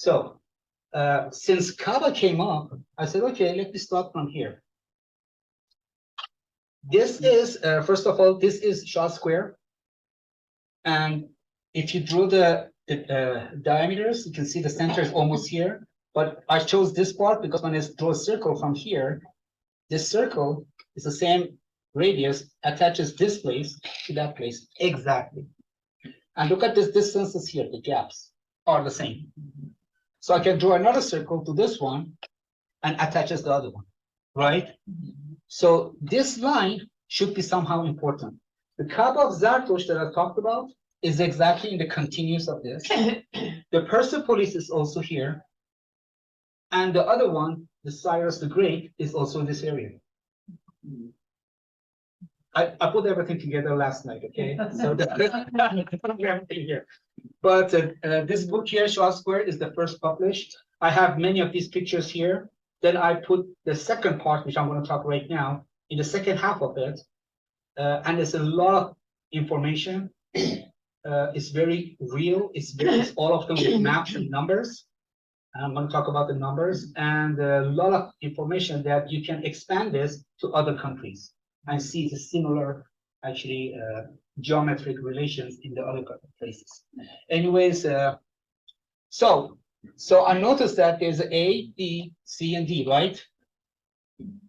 So since Kaaba came up, I said, okay, let me start from here. This is, first of all, this is Sha'Z Square. And if you draw the diameters, you can see the center is almost here. But I chose this part because when I draw a circle from here, this circle is the same radius, attaches this place to that place exactly. And look at this distances here, the gaps are the same. So I can draw another circle to this one and attaches the other one, right? So this line should be somehow important. The Kaaba of Zartush that I talked about is exactly in the continuous of this. The Persepolis is also here. And the other one, the Cyrus the Great, is also in this area. I put everything together last night, okay? So everything here. But this book here, Sha'Z Square, is the first published. I have many of these pictures here. Then I put the second part, which I'm going to talk right now, in the second half of it. And there's a lot of information. It's very real. It's all of them with maps and numbers. I'm going to talk about the numbers and a lot of information that you can expand this to other countries and see the similar, actually, geometric relations in the other places. Anyways, so I noticed that there's A, B, C, and D, right?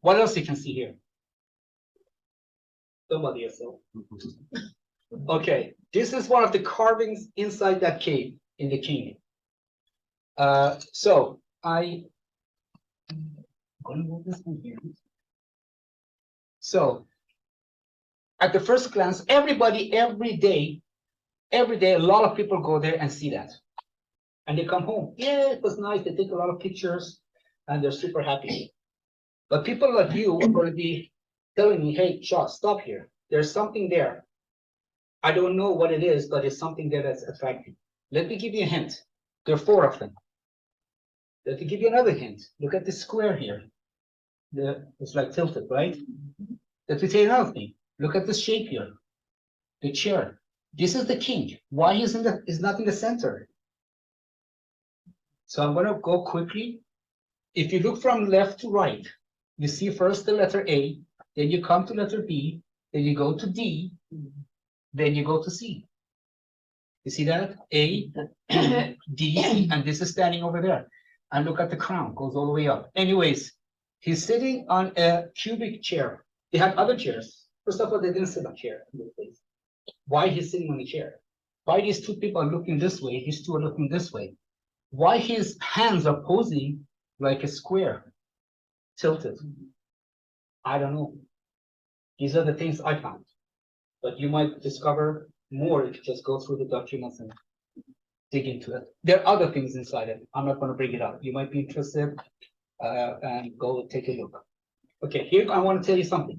What else you can see here? Somebody else. Okay, this is one of the carvings inside that cave in the king. So I'm going to move this one here. So at the first glance, everybody, every day, a lot of people go there and see that. And they come home. Yeah, it was nice. They take a lot of pictures and they're super happy. But people like you are going to be telling me, hey, Sha'Z, stop here. There's something there. I don't know what it is, but it's something there that's attractive. Let me give you a hint. There are 4 of them. Let me give you another hint. Look at this square here. It's like tilted, right? Let me tell you another thing. Look at this shape here. The chair. This is the king. Why is not in the center? So I'm going to go quickly. If you look from left to right, you see first the letter A, then you come to letter B, then you go to D, then you go to C. You see that? A, D, C, and this is standing over there. And look at the crown, goes all the way up. Anyways, he's sitting on a cubic chair. They had other chairs. First of all, they didn't sit on a chair in this place. Why he's sitting on a chair? Why these 2 people are looking this way, these 2 are looking this way? Why his hands are posing like a square, tilted? I don't know. These are the things I found. But you might discover more if you just go through the documents and dig into it. There are other things inside it. I'm not going to bring it up. You might be interested and go take a look. Okay, here I want to tell you something.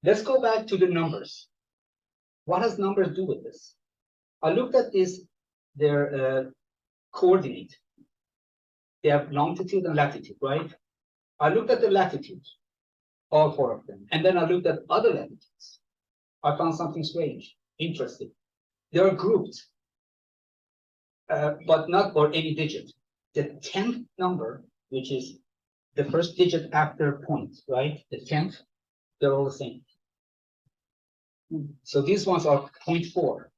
Let's go back to the numbers. What does numbers do with this? I looked at this, their coordinate. They have longitude and latitude, right? I looked at the latitude, all 4 of them. And then I looked at other latitudes. I found something strange, interesting. They are grouped, but not for any digit. The 10th number, which is the first digit after point, right? The 10th, they're all the same. So these ones are 0.4.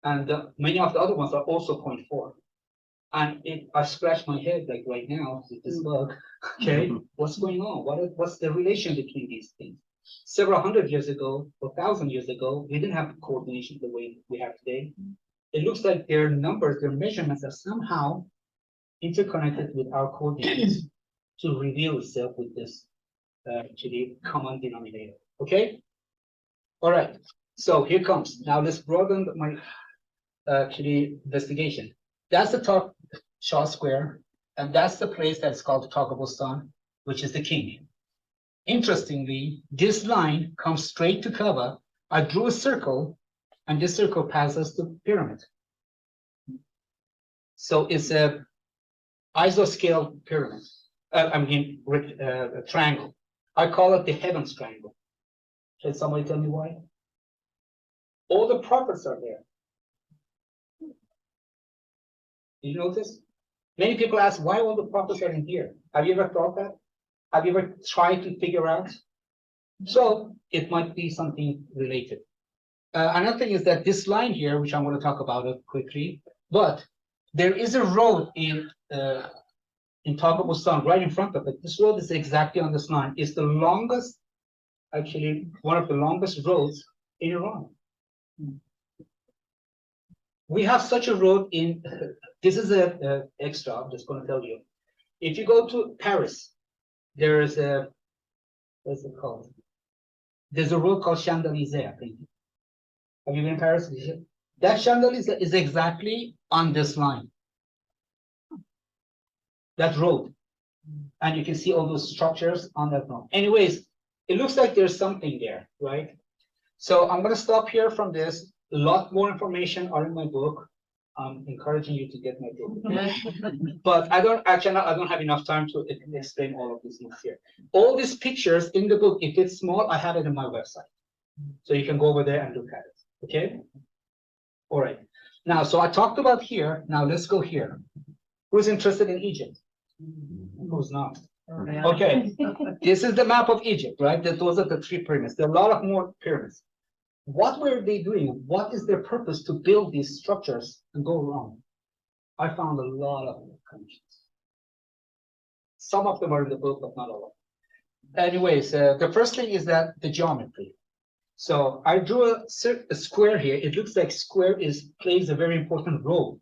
And many of the other ones are also 0.4. And I scratch my head like right now with this bug. Okay, what's going on? What's the relation between these things? Several hundred years ago, or 1,000 years ago, we didn't have coordination the way we have today. It looks like their numbers, their measurements are somehow interconnected with our coordinates to reveal itself with this actually common denominator. Okay? All right. So here comes. Now let's broaden my actually investigation. That's the top Sha'Z Square, and that's the place that's called Taq-e Boston, which is the king. Interestingly, this line comes straight to Kaaba. I drew a circle, and this circle passes the pyramid. So it's a isoscale pyramid. A triangle. I call it the heavens triangle. Can somebody tell me why? All the prophets are there. Did you notice? Many people ask, why all the prophets are in here? Have you ever thought that? Have you ever tried to figure out? So it might be something related. Another thing is that this line here, which I'm going to talk about it quickly, but there is a road in Taq-e Boston right in front of it. This road is exactly on this line. It's the longest, actually, one of the longest roads in Iran. We have such a road in, this is a extra, I'm just going to tell you. If you go to Paris, there is a, what's it called? There's a road called Champs-Élysées, I think. Have you been in Paris? That Champs-Élysées is exactly on this line. That road. And you can see all those structures on that road. Anyways, it looks like there's something there, right? So I'm going to stop here from this. A lot more information are in my book. I'm encouraging you to get my book. But I don't have enough time to explain all of these things here. All these pictures in the book, if it's small, I have it on my website. So you can go over there and look at it. Okay? All right. Now, so I talked about here. Now let's go here. Who's interested in Egypt? Who's not? Okay. This is the map of Egypt, right? Those are the 3 pyramids. There are a lot of more pyramids. What were they doing? What is their purpose to build these structures and go around? I found a lot of connections. Some of them are in the book, but not all of them. Anyways, the first thing is that the geometry. So I drew a square here. It looks like square plays a very important role.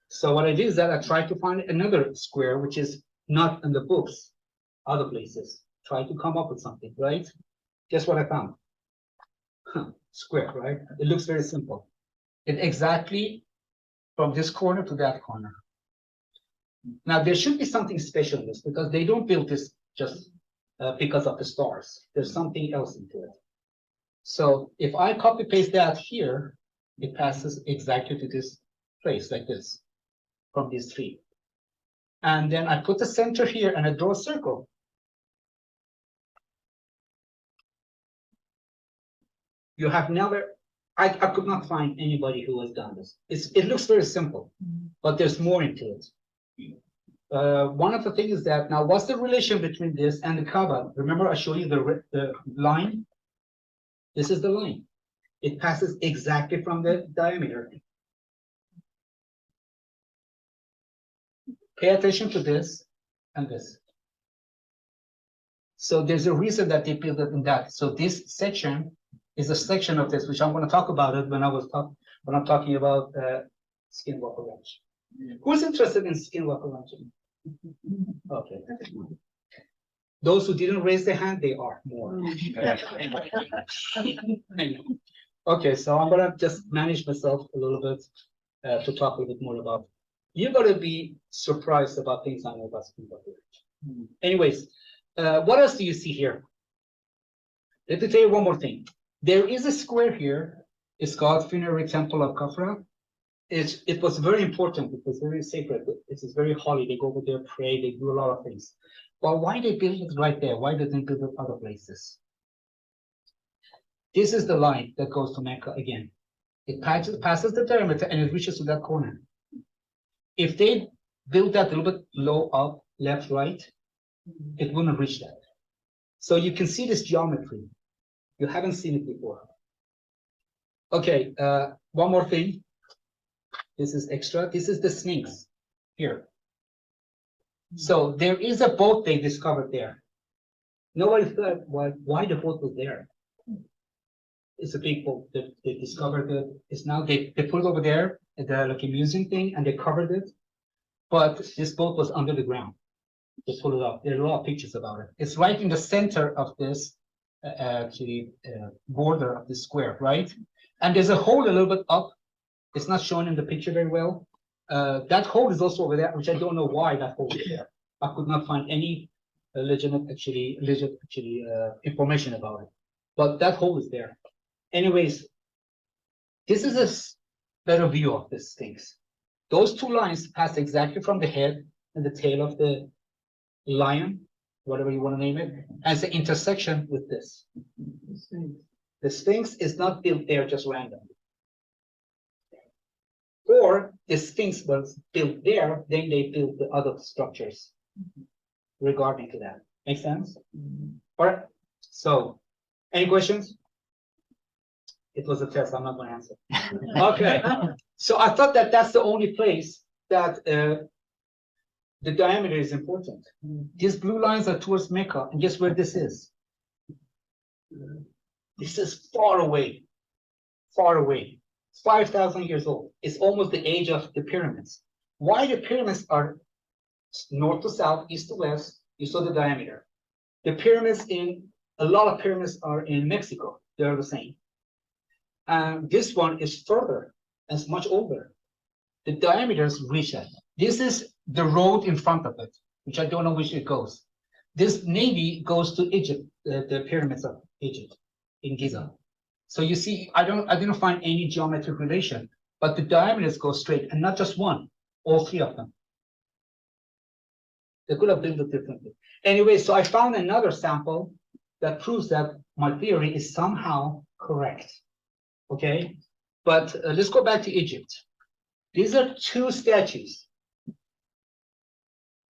So what I did is that I tried to find another square, which is not in the books, other places. Try to come up with something, right? Guess what I found? Square, right? It looks very simple. It exactly from this corner to that corner. Now, there should be something special in this because they don't build this just because of the stars. There's something else into it. So if I copy paste that here, it passes exactly to this place like this from these 3. And then I put the center here and I draw a circle. You have never, I could not find anybody who has done this. It looks very simple, but there's more into it. One of the things is that now, what's the relation between this and the Kaaba? Remember, I showed you the line. This is the line. It passes exactly from the diameter. Pay attention to this and this. So there's a reason that they built it in that. So this section is a section of this, which I'm going to talk about it when I'm talking about skinwalker ranch. Who's interested in skinwalker ranch? Okay. Those who didn't raise their hand, they are more. Okay, so I'm going to just manage myself a little bit to talk a little bit more about. You're going to be surprised about things I know about skinwalker ranch. Anyways, what else do you see here? Let me tell you one more thing. There is a square here. It's called Funerary Temple of Khafra. It was very important. It was very sacred. It is very holy. They go over there, pray. They do a lot of things. Well, why they build it right there? Why didn't they build it other places? This is the line that goes to Mecca again. It passes the diameter and it reaches to that corner. If they build that a little bit low up, left, right, it wouldn't reach that. So you can see this geometry. You haven't seen it before. Okay, one more thing. This is extra. This is the Sphinx here. So there is a boat they discovered there. Nobody thought why the boat was there. It's a big boat. They discovered it. It's now they put it over there at the like a museum thing and they covered it. But this boat was under the ground. They pulled it up. There are a lot of pictures about it. It's right in the center of this border of the square, right? And there's a hole a little bit up. It's not shown in the picture very well. That hole is also over there, which I don't know why that hole is there. I could not find any legit information about it. But that hole is there. Anyways, this is a better view of these things. Those 2 lines pass exactly from the head and the tail of the lion, whatever you want to name it, as the intersection with this. The Sphinx is not built there just randomly. before the Sphinx was built there, then they built the other structures regarding to that. Make sense? All right. So, any questions? It was a test. I'm not going to answer. Okay. So I thought that that's the only place that the diameter is important. These blue lines are towards Mecca, and guess where this is? This is far away, far away. 5,000 years old. It's almost the age of the pyramids. Why the pyramids are north to south, east to west? You saw the diameter. The pyramids a lot of pyramids are in Mexico. They're the same. And this one is further, and it's much older. The diameters reach that. This is the road in front of it, which I don't know which it goes. This navy goes to Egypt, the pyramids of Egypt in Giza. So you see, I didn't find any geometric relation, but the diameters go straight, and not just one, all three of them. They could have built it differently. Anyway, so I found another sample that proves that my theory is somehow correct. Okay, but let's go back to Egypt. These are two statues.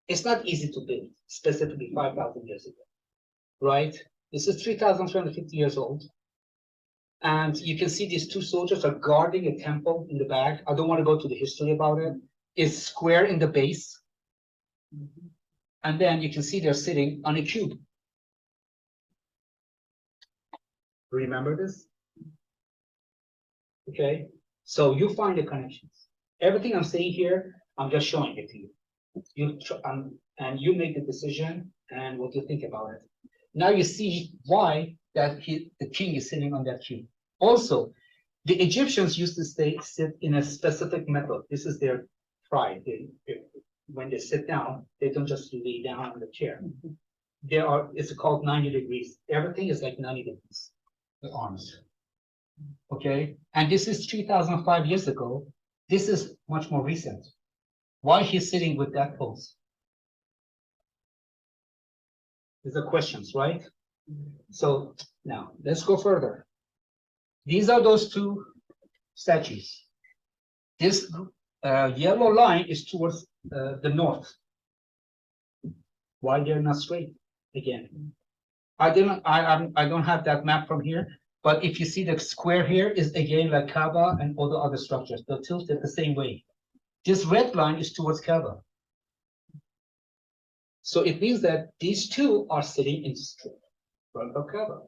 It's not easy to build, specifically 5,000 years ago, right? This is 3,350 years old. And you can see these two soldiers are guarding a temple in the back. I don't want to go to the history about it. It's square in the base. And then you can see they're sitting on a cube. Remember this? Okay, so you find the connections. Everything I'm saying here, I'm just showing it to you. And you make the decision and what you think about it. Now you see why that the king is sitting on that cube. Also, the Egyptians used to sit in a specific method. This is their pride. When they sit down, they don't just lay down on the chair. It's called 90 degrees. Everything is like 90 degrees. The arms. Okay, and this is 3,005 years ago. This is much more recent. Why he's sitting with that pose? These are questions, right? So now let's go further. These are those two statues. This yellow line is towards the north. Why they're not straight? Again, I don't have that map from here. But if you see the square here is again like Kaaba and all the other structures. They're tilted the same way. This red line is towards Kaaba. So it means that these two are sitting in front of Kaaba.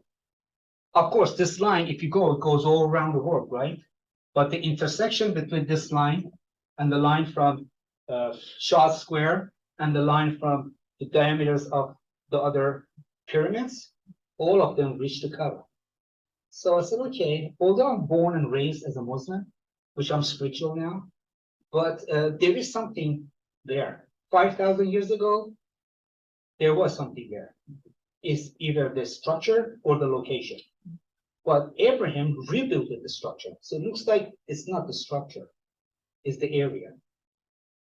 Of course, this line, if you go, it goes all around the world, right? But the intersection between this line and the line from Sha'Z Square and the line from the diameters of the other pyramids, all of them reach the Kaaba. So I said, okay, although I'm born and raised as a Muslim, which I'm spiritual now, but there is something there. 5,000 years ago, there was something there. It's either the structure or the location. But Abraham rebuilt the structure. So it looks like it's not the structure, it's the area.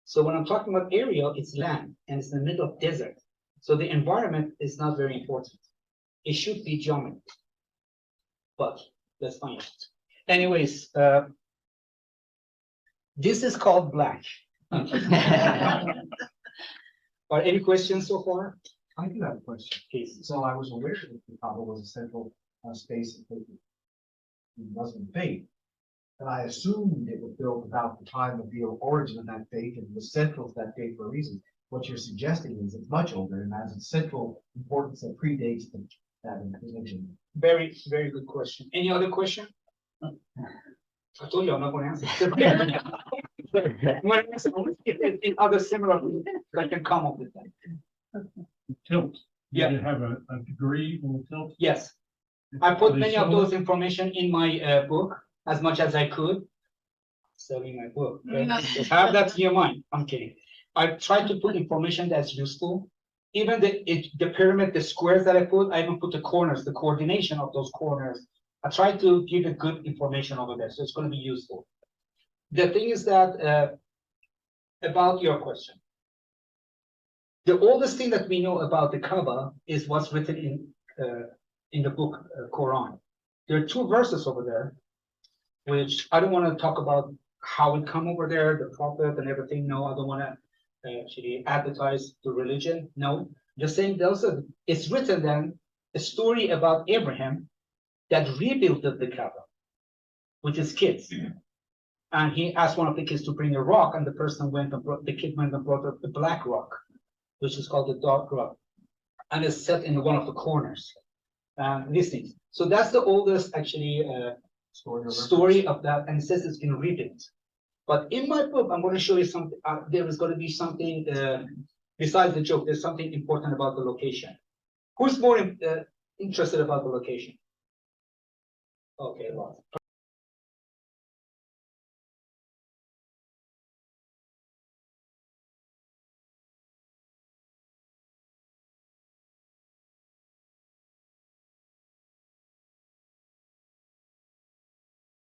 So when I'm talking about area, it's land, and it's in the middle of desert. So the environment is not very important. It should be geometry. But let's find it. Anyways, this is called black. Are any questions so far? I do have a question. Please. So I was aware that the Kaaba was a central space in Muslim faith, and I assumed it was built about the time of the origin of that faith and was central to that faith for a reason. What you're suggesting is it's much older and has a central importance that predates that religion. Very, very good question. Any other question? I told you I'm not going to answer. I'm going to answer in other similar, I can come up with that. Tilt. Yeah. You have a degree on the tilt? Yes. I put They many of show those information in my book as much as I could. Selling my book. Okay? Just have that in your mind. I'm kidding. I tried to put information that's useful. Even the pyramid, the squares that I put, I even put the corners, the coordination of those corners. I tried to give it good information over there, so it's going to be useful. The thing is that about your question, the oldest thing that we know about the Kaaba is what's written in the book Quran. There are two verses over there, which I don't want to talk about how it come over there, the prophet and everything. No, I don't want to actually advertise the religion. No, just saying it's written then a story about Abraham that rebuilt the Kaaba with his kids. And he asked one of the kids to bring a rock, and the person went and brought, the kid went and brought a black rock, which is called the dark rock, and it's set in one of the corners. These things. So that's the oldest actually story of that, and it says it's been rebuilt. But in my book, I'm going to show you something. There is going to be something besides the joke. There's something important about the location. Who's more interested about the location? Okay, well.